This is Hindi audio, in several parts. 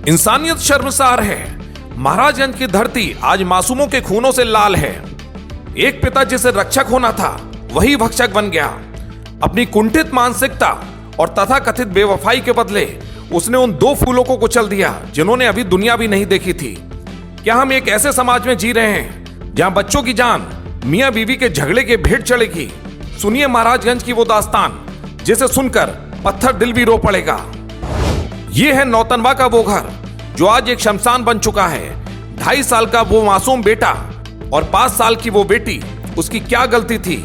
इंसानियत शर्मसार है। महाराजगंज की धरती आज मासूमों के खूनों से लाल है। एक पिता जिसे रक्षक होना था वही भक्षक बन गया। अपनी कुंठित मानसिकता और तथाकथित बेवफाई के बदले उसने उन दो फूलों को कुचल दिया जिन्होंने अभी दुनिया भी नहीं देखी थी। क्या हम एक ऐसे समाज में जी रहे हैं जहां बच्चों की जान मियां बीवी के झगड़े के भेंट चढ़ेगी? सुनिए महाराजगंज की वो दास्तान जिसे सुनकर पत्थर दिल भी रो पड़ेगा। ये है नौतनवा का वो घर जो आज एक शमशान बन चुका है। 2.5 साल का वो मासूम बेटा और 5 साल की वो बेटी, उसकी क्या गलती थी?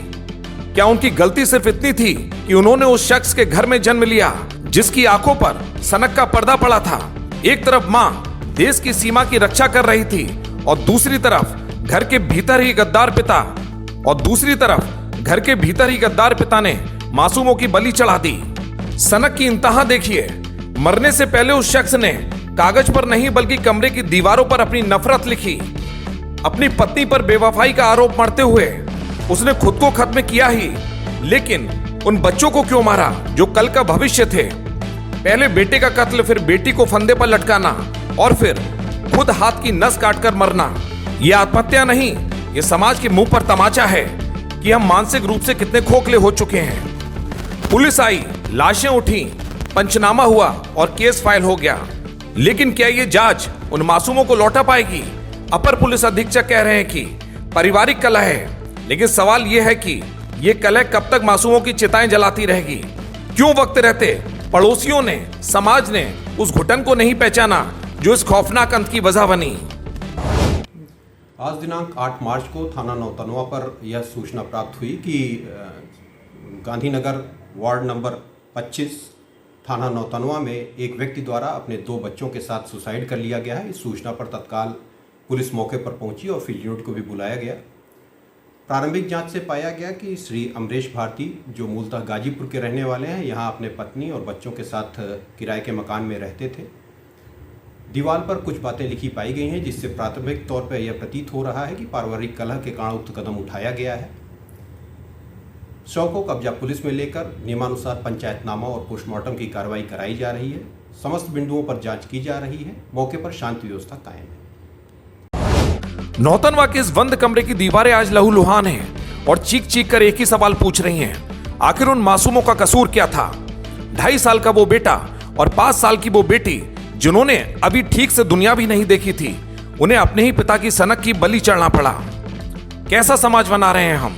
क्या उनकी गलती सिर्फ इतनी थी कि उन्होंने उस शख्स के घर में जन्म लिया जिसकी आंखों पर सनक का पर्दा पड़ा था? एक तरफ मां देश की सीमा की रक्षा कर रही थी और दूसरी तरफ घर के भीतर ही गद्दार पिता ने मासूमों की बलि चढ़ा दी। सनक की इंतहा देखिए। मरने से पहले उस शख्स ने कागज पर नहीं बल्कि कमरे की दीवारों पर अपनी नफरत लिखी। अपनी पत्नी पर बेवफाई का आरोप मढ़ते हुए उसने खुद को खत्म किया ही, लेकिन उन बच्चों को क्यों मारा जो कल का भविष्य थे? पहले बेटे का कत्ल, फिर बेटी को फंदे पर लटकाना और फिर खुद हाथ की नस काटकर मरना। यह आत्महत्या नहीं, यह समाज के मुंह पर तमाचा है कि हम मानसिक रूप से कितने खोखले हो चुके हैं। पुलिस आई, लाशें उठी, पंचनामा हुआ और केस फाइल हो गया, लेकिन क्या ये जांच उन मासूमों को लौटा पाएगी? अपर पुलिस अधीक्षक कह रहे हैं कि पारिवारिक कलह है, लेकिन सवाल यह है कि ये कलह कब तक मासूमों की चिताएं जलाती रहेगी? क्यों वक्त रहते पड़ोसियों ने, समाज ने उस घुटन को नहीं पहचाना जो इस खौफनाक अंत की वजह बनी? आज दिनांक 8 मार्च को थाना नौतनवा पर यह सूचना प्राप्त हुई कि गांधीनगर वार्ड नंबर 25 थाना नौतनवा में एक व्यक्ति द्वारा अपने 2 बच्चों के साथ सुसाइड कर लिया गया है। इस सूचना पर तत्काल पुलिस मौके पर पहुंची और फील्ड यूनिट को भी बुलाया गया। प्रारंभिक जांच से पाया गया कि श्री अमरेश भारती, जो मूलतः गाजीपुर के रहने वाले हैं, यहां अपने पत्नी और बच्चों के साथ किराए के मकान में रहते थे। दीवार पर कुछ बातें लिखी पाई गई हैं जिससे प्राथमिक तौर पर यह प्रतीत हो रहा है कि पारिवारिक कलह के कारण उक्त कदम उठाया गया है। शव को कब्जा पुलिस में लेकर नियमानुसार पंचायतनामा और पोस्टमार्टम की कार्रवाई कराई जा रही है। समस्त बिंदुओं पर जांच की जा रही है। मौके पर शांति व्यवस्था कायम है। नौतनवा के इस बंद कमरे की दीवारें आज लहूलुहान हैं और चीख चीख कर एक ही सवाल पूछ रही हैं, आखिर उन मासूमों का कसूर क्या था? 2.5 साल का वो बेटा और 5 साल की वो बेटी जिन्होंने अभी ठीक से दुनिया भी नहीं देखी थी, उन्हें अपने ही पिता की सनक की बलि चढ़ना पड़ा। कैसा समाज बना रहे हैं हम,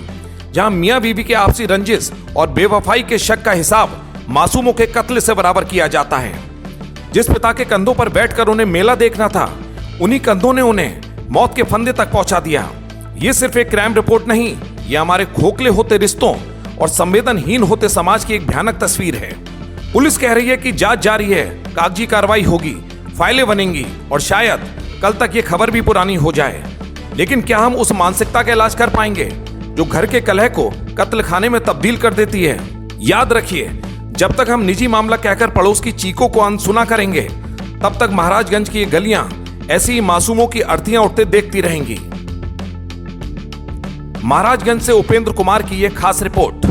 जहां मियां बीवी के आपसी रंजिश और बेवफाई के शक का हिसाब मासूमों के कत्ल से बराबर किया जाता है। जिस पिता के कंधों पर बैठकर उन्हें मेला देखना था, उन्हीं कंधों ने उन्हें मौत के फंदे तक पहुंचा दिया। ये सिर्फ एक क्राइम रिपोर्ट नहीं, ये हमारे खोखले होते रिश्तों और संवेदनहीन होते समाज की एक भयानक तस्वीर है। पुलिस कह रही है कि जांच जारी है, कागजी कार्रवाई होगी, फाइलें बनेंगी और शायद कल तक ये खबर भी पुरानी हो जाए। लेकिन क्या हम उस मानसिकता का इलाज कर पाएंगे जो घर के कलह को कत्ल खाने में तब्दील कर देती है? याद रखिए, जब तक हम निजी मामला कहकर पड़ोस की चीखों को अनसुना करेंगे, तब तक महाराजगंज की ये गलियां ऐसी ही मासूमों की अर्थियां उठते देखती रहेंगी। महाराजगंज से उपेंद्र कुमार की यह खास रिपोर्ट।